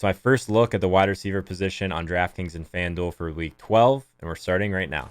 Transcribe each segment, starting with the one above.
So my first look at the wide receiver position on DraftKings and FanDuel for week 12, and we're starting right now.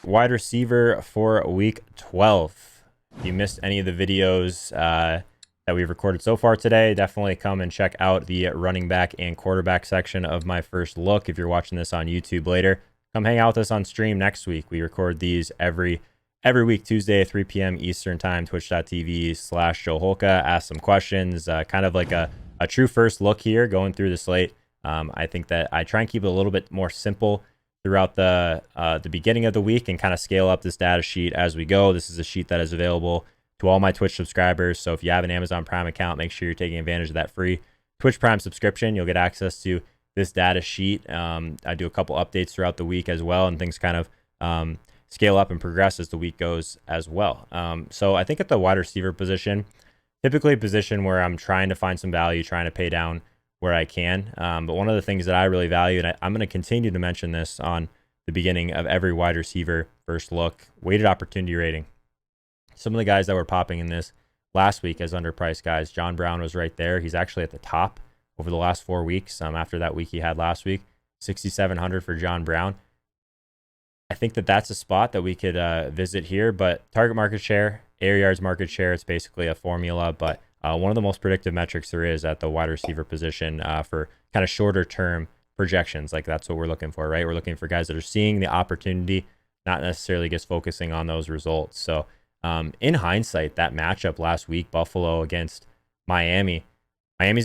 Wide receiver for week 12. If you missed any of the videos that we've recorded so far today, definitely come and check out the running back and quarterback section of my first look. If you're watching this on YouTube later, come hang out with us on stream next week. We record these every week, Tuesday, 3 p.m. Eastern time, twitch.tv/Joe Holka. Ask some questions, kind of like a true first look here going through the slate. I think that I try and keep it a little bit more simple throughout the beginning of the week and kind of scale up this data sheet as we go. This is a sheet that is available to all my Twitch subscribers. So if you have an Amazon Prime account, make sure you're taking advantage of that free Twitch Prime subscription. You'll get access to this data sheet. I do a couple updates throughout the week as well, and things kind of scale up and progress as the week goes as well. So I think at the wide receiver position, typically a position where I'm trying to find some value, trying to pay down where I can. But one of the things that I really value, and I'm going to continue to mention this on the beginning of every wide receiver first look, weighted opportunity rating. Some of the guys that were popping in this last week as underpriced guys, John Brown was right there. He's actually at the top over the last 4 weeks. After that week he had last week, 6,700 for John Brown. I think that that's a spot that we could visit here, but target market share, air yards market share, it's basically a formula, but one of the most predictive metrics there is at the wide receiver position for kind of shorter term projections. Like that's what we're looking for, right? We're looking for guys that are seeing the opportunity, not necessarily just focusing on those results. So in hindsight, that matchup last week, Buffalo against Miami's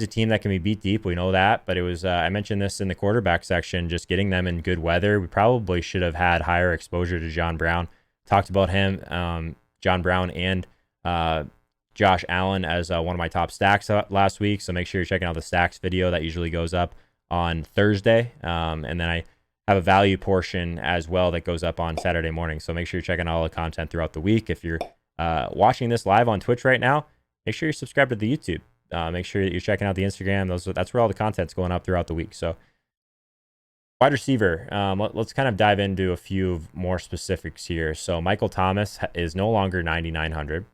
a team that can be beat deep. We know that, but it was, I mentioned this in the quarterback section, just getting them in good weather. We probably should have had higher exposure to John Brown. Talked about him, John Brown and Josh Allen as one of my top stacks last week. So make sure you're checking out the stacks video that usually goes up on Thursday. And then I have a value portion as well that goes up on Saturday morning. So make sure you're checking out all the content throughout the week. If you're watching this live on Twitch right now, make sure you're subscribed to the YouTube. Make sure that you're checking out the Instagram. That's where all the content's going up throughout the week. So wide receiver, let's kind of dive into a few more specifics here. So Michael Thomas is no longer 9,900.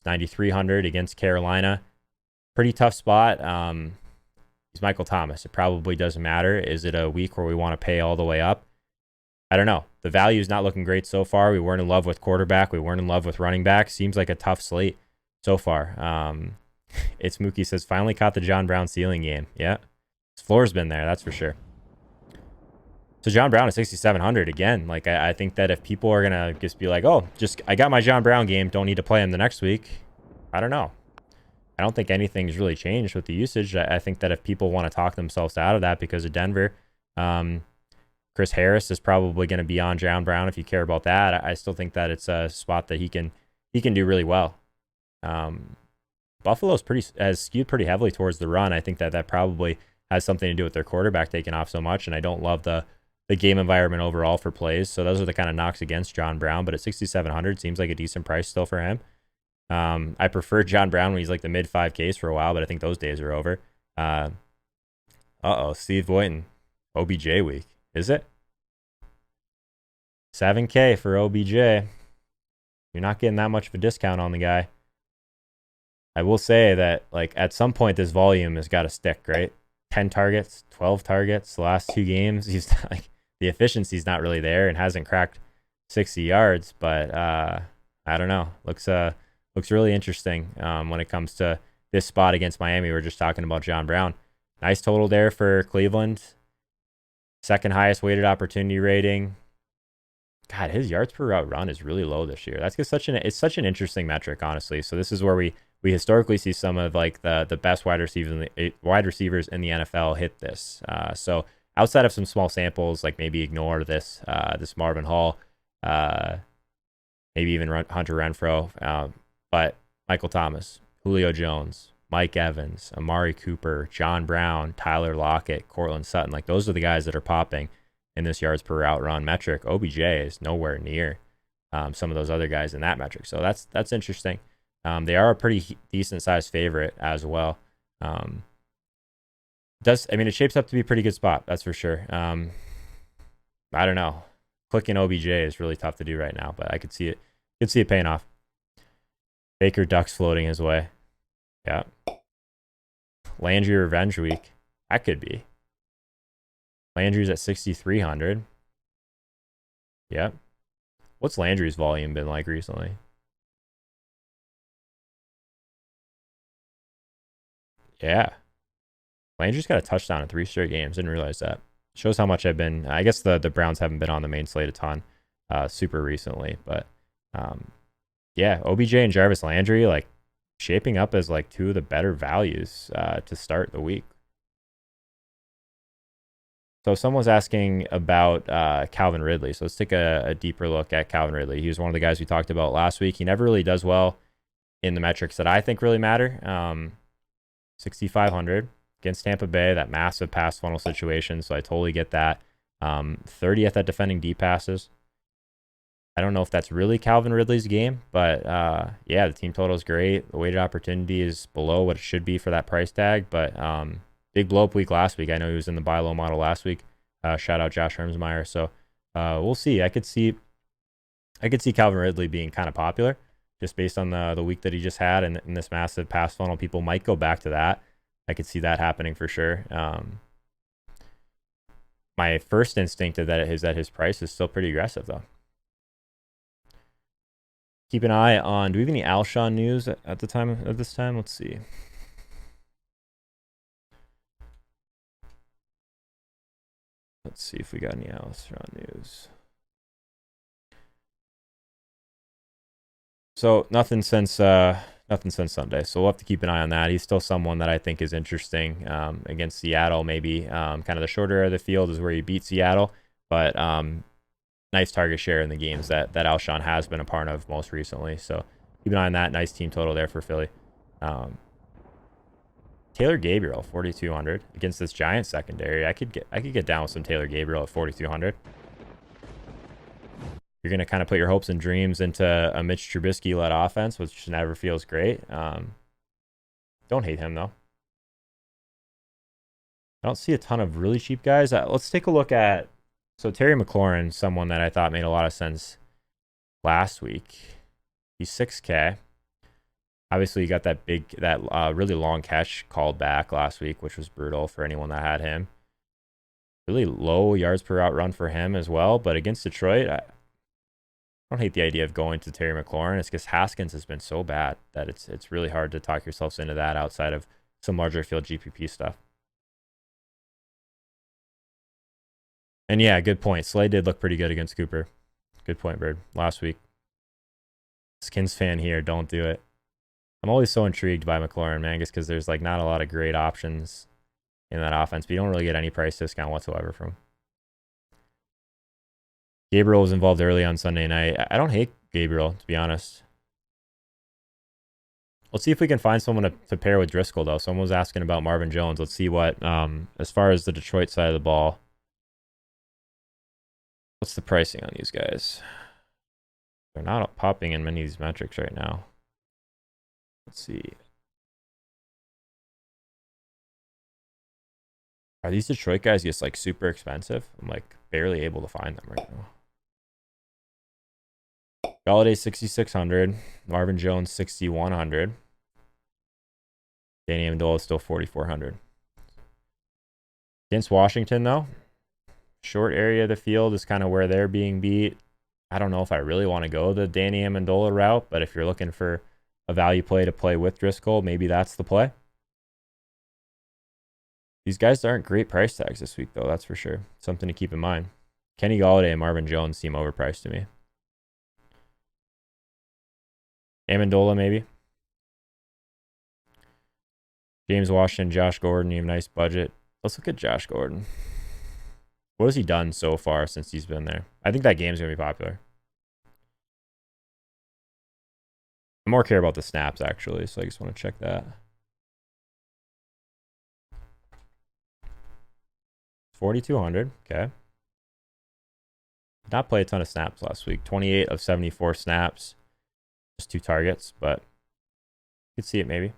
9,300 against Carolina. Pretty tough spot. He's Michael Thomas. It probably doesn't matter. Is it a week where we want to pay all the way up? I don't know. The value is not looking great so far. We weren't in love with quarterback. We weren't in love with running back. Seems like a tough slate so far. It's Mookie says, finally caught the John Brown ceiling game. Yeah. His floor's been there, that's for sure. So John Brown is 6,700 again. Like I think that if people are gonna just be like, oh, I got my John Brown game, don't need to play him the next week. I don't know. I don't think anything's really changed with the usage. I think that if people want to talk themselves out of that because of Denver, Chris Harris is probably going to be on John Brown if you care about that. I still think that it's a spot that he can do really well. Buffalo's has skewed pretty heavily towards the run. I think that probably has something to do with their quarterback taking off so much, and I don't love the game environment overall for plays. So those are the kind of knocks against John Brown, but at 6,700 seems like a decent price still for him. I prefer John Brown when he's like the mid 5Ks for a while, but I think those days are over. Steve Boynton, OBJ week. Is it? 7K for OBJ. You're not getting that much of a discount on the guy. I will say that like at some point this volume has got to stick, right? 10 targets, 12 targets the last 2 games. He's like, the efficiency's not really there and hasn't cracked 60 yards, but I don't know. Looks really interesting when it comes to this spot against Miami. We're just talking about John Brown. Nice total there for Cleveland. Second highest weighted opportunity rating. God, his yards per route run is really low this year. That's just it's such an interesting metric, honestly. So this is where we historically see some of like the best wide receivers in the NFL hit this. So outside of some small samples, like maybe ignore this Marvin Hall, maybe even Hunter Renfrow, but Michael Thomas, Julio Jones, Mike Evans, Amari Cooper, John Brown, Tyler Lockett, Cortland Sutton, like those are the guys that are popping in this yards per route run metric. OBJ is nowhere near some of those other guys in that metric. So that's interesting. They are a pretty decent sized favorite as well. It shapes up to be a pretty good spot, that's for sure. I don't know. Clicking OBJ is really tough to do right now, but I could see it paying off. Baker Ducks floating his way. Yeah. Landry revenge week. That could be. Landry's at 6,300. Yep. What's Landry's volume been like recently? Yeah. Landry's got a touchdown in 3 straight games. Didn't realize that. Shows how much I've been. I guess the Browns haven't been on the main slate a ton super recently. But yeah, OBJ and Jarvis Landry, like, shaping up as like 2 of the better values to start the week. So someone's asking about Calvin Ridley. So let's take a deeper look at Calvin Ridley. He was one of the guys we talked about last week. He never really does well in the metrics that I think really matter. 6,500 against Tampa Bay, that massive pass funnel situation. So I totally get that. 30th at defending deep passes. I don't know if that's really Calvin Ridley's game, but yeah, the team total is great. The weighted opportunity is below what it should be for that price tag, but big blow up week last week. I know he was in the buy low model last week. Shout out Josh Hermsmeyer. So we'll see. I could see Calvin Ridley being kind of popular just based on the week that he just had and this massive pass funnel. People might go back to that. I could see that happening for sure. My first instinct is that his price is still pretty aggressive though. Keep an eye on, do we have any Alshon news at this time? Let's see. Let's see if we got any Alshon news. So nothing since Sunday. So we'll have to keep an eye on that. He's still someone that I think is interesting against Seattle. Maybe kind of the shorter area of the field is where he beat Seattle, but nice target share in the games that Alshon has been a part of most recently. So keep an eye on that. Nice team total there for Philly. Taylor Gabriel, 4,200 against this Giants secondary. I could get down with some Taylor Gabriel at 4,200. You're gonna kind of put your hopes and dreams into a Mitch Trubisky-led offense, which never feels great. Don't hate him though. I don't see a ton of really cheap guys. Let's take a look at. So Terry McLaurin, someone that I thought made a lot of sense last week. He's 6K. Obviously, you got that really long catch called back last week, which was brutal for anyone that had him. Really low yards per route run for him as well. But against Detroit, I don't hate the idea of going to Terry McLaurin. It's because Haskins has been so bad that it's really hard to talk yourselves into that outside of some larger field GPP stuff. And yeah, good point. Slade did look pretty good against Cooper. Good point, Bird. Last week. Skins fan here. Don't do it. I'm always so intrigued by McLaurin, man, just because there's like not a lot of great options in that offense, but you don't really get any price discount whatsoever from him. Gabriel was involved early on Sunday night. I don't hate Gabriel, to be honest. Let's see if we can find someone to pair with Driscoll, though. Someone was asking about Marvin Jones. Let's see what, as far as the Detroit side of the ball, what's the pricing on these guys? They're not popping in many of these metrics right now. Let's see. Are these Detroit guys just like super expensive? I'm like barely able to find them right now. Galladay 6,600. Marvin Jones 6,100. Danny Amendola is still 4,400. Against Washington, though, short area of the field is kind of where they're being beat. I don't know if I really want to go the Danny Amendola route, but if you're looking for a value play to play with Driscoll, maybe that's the play. These guys aren't great price tags this week, though, that's for sure. Something to keep in mind. Kenny Galladay and Marvin Jones seem overpriced to me. Amendola, maybe. James Washington, Josh Gordon, you have a nice budget. Let's look at Josh Gordon. What has he done so far since he's been there? I think that game's going to be popular. I more care about the snaps, actually, so I just want to check that. 4,200, okay. Did not play a ton of snaps last week. 28 of 74 snaps. Just 2 targets, but you could see it maybe.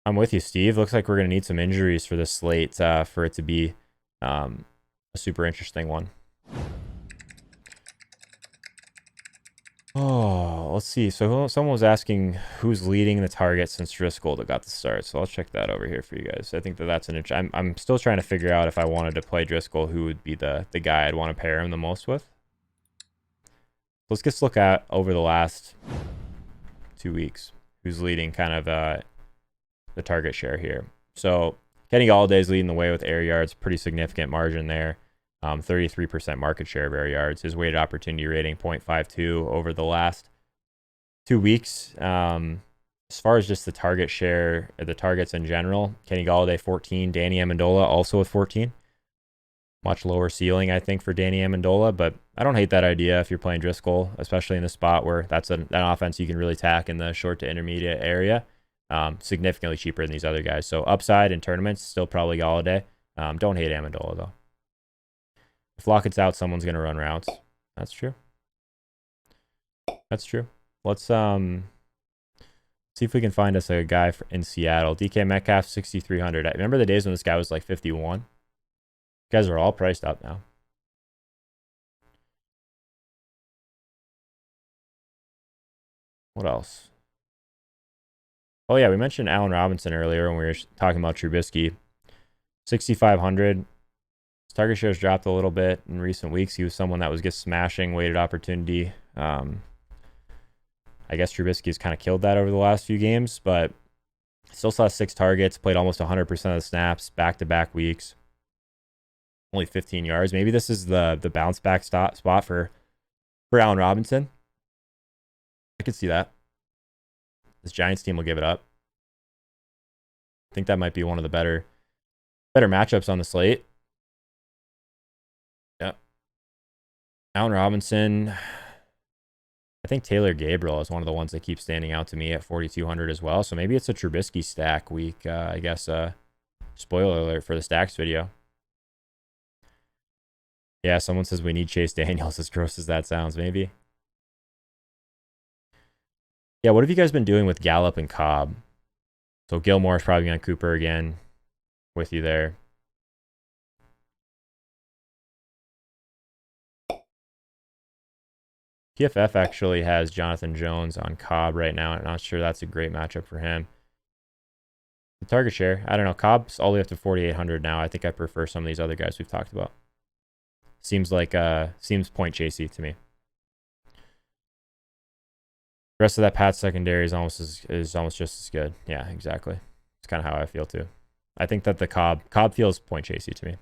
I'm with you, Steve. Looks like we're going to need some injuries for this slate for it to be a super interesting one. Oh, let's see. So someone was asking who's leading the target since Driscoll that got the start. So I'll check that over here for you guys. I think that's an interesting. I'm still trying to figure out if I wanted to play Driscoll, who would be the guy I'd want to pair him the most with. Let's just look at over the last 2 weeks who's leading kind of the target share here. So Kenny Galladay's leading the way with air yards, pretty significant margin there. 33% market share of air yards. His weighted opportunity rating 0.52 over the last 2 weeks. As far as just the target share, the targets in general, Kenny Galladay 14, Danny Amendola also with 14. Much lower ceiling, I think, for Danny Amendola, but I don't hate that idea if you're playing Driscoll, especially in the spot where that's an offense you can really tack in the short to intermediate area. Significantly cheaper than these other guys. So upside in tournaments, still probably Galladay. Don't hate Amendola, though. If Lockett's out, someone's going to run routes. That's true. That's true. Let's see if we can find us a guy in Seattle. DK Metcalf, 6,300. I remember the days when this guy was like 51. You guys are all priced up now. What else? Oh, yeah, we mentioned Allen Robinson earlier when we were talking about Trubisky. 6,500. His target shares dropped a little bit in recent weeks. He was someone that was just smashing weighted opportunity. I guess Trubisky's kind of killed that over the last few games, but still saw 6 targets, played almost 100% of the snaps, back-to-back weeks. Only 15 yards. Maybe this is the bounce back spot for Allen Robinson. I could see that. This Giants team will give it up. I think that might be one of the better matchups on the slate. Yep. Allen Robinson. I think Taylor Gabriel is one of the ones that keeps standing out to me at 4,200 as well. So maybe it's a Trubisky stack week. I guess spoiler alert for the stacks video. Yeah, someone says we need Chase Daniels, as gross as that sounds, maybe. Yeah, what have you guys been doing with Gallup and Cobb? So Gilmore's probably on Cooper again. With you there. PFF actually has Jonathan Jones on Cobb right now. I'm not sure that's a great matchup for him. The target share, I don't know. Cobb's all the way up to 4,800 now. I think I prefer some of these other guys we've talked about. Seems like seems point chasey to me. The rest of that Pat secondary is almost just as good. Yeah, exactly. It's kind of how I feel too. I think that the Cobb feels point chasey to me.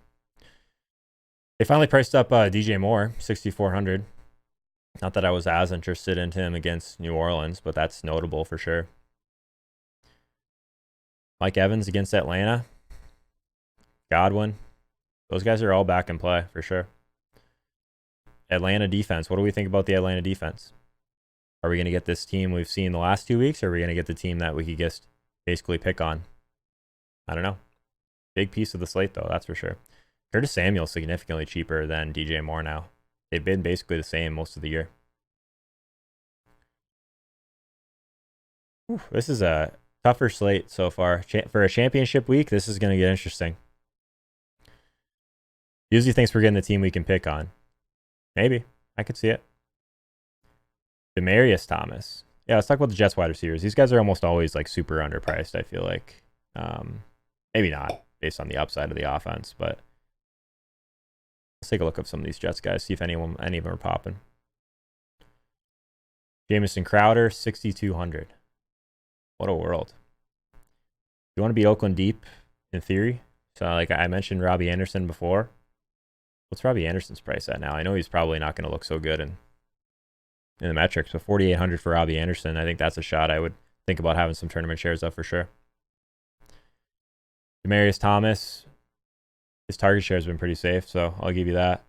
They finally priced up DJ Moore, 6,400. Not that I was as interested in him against New Orleans, but that's notable for sure. Mike Evans against Atlanta. Godwin. Those guys are all back in play for sure. Atlanta defense. What do we think about the Atlanta defense? Are we going to get this team we've seen the last 2 weeks, or are we going to get the team that we could just basically pick on? I don't know. Big piece of the slate, though, that's for sure. Curtis Samuel's significantly cheaper than DJ Moore now. They've been basically the same most of the year. Whew, this is a tougher slate so far. For a championship week, this is going to get interesting. Usually thinks we're getting the team we can pick on. Maybe. I could see it. Demaryius Thomas. Yeah, let's talk about the Jets wide receivers. These guys are almost always like super underpriced, I feel like. Maybe not based on the upside of the offense, but let's take a look at some of these Jets guys, see if any of them are popping. Jamison Crowder, 6,200. What a world. You want to beat Oakland deep, in theory? So like I mentioned Robbie Anderson before. What's Robbie Anderson's price at now? I know he's probably not going to look so good in the metrics, but 4,800 for Robbie Anderson. I think that's a shot I would think about having some tournament shares of for sure. Demaryius Thomas, his target share has been pretty safe, so I'll give you that.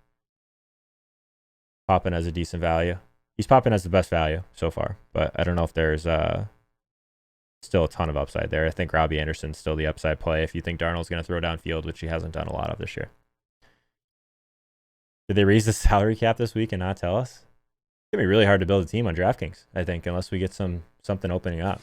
Popping as a decent value. He's popping as the best value so far, but I don't know if there's still a ton of upside there. I think Robbie Anderson's still the upside play if you think Darnold's going to throw downfield, which he hasn't done a lot of this year. Did they raise the salary cap this week and not tell us? It's going to be really hard to build a team on DraftKings, I think, unless we get something opening up.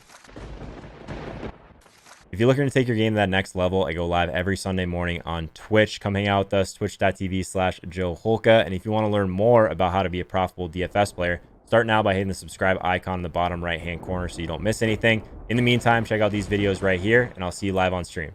If you're looking to take your game to that next level, I go live every Sunday morning on Twitch. Come hang out with us, twitch.tv/Joe Holka. And if you want to learn more about how to be a profitable DFS player, Start now by hitting the subscribe icon in the bottom right-hand corner so you don't miss anything. In the meantime, check out these videos right here, and I'll see you live on stream.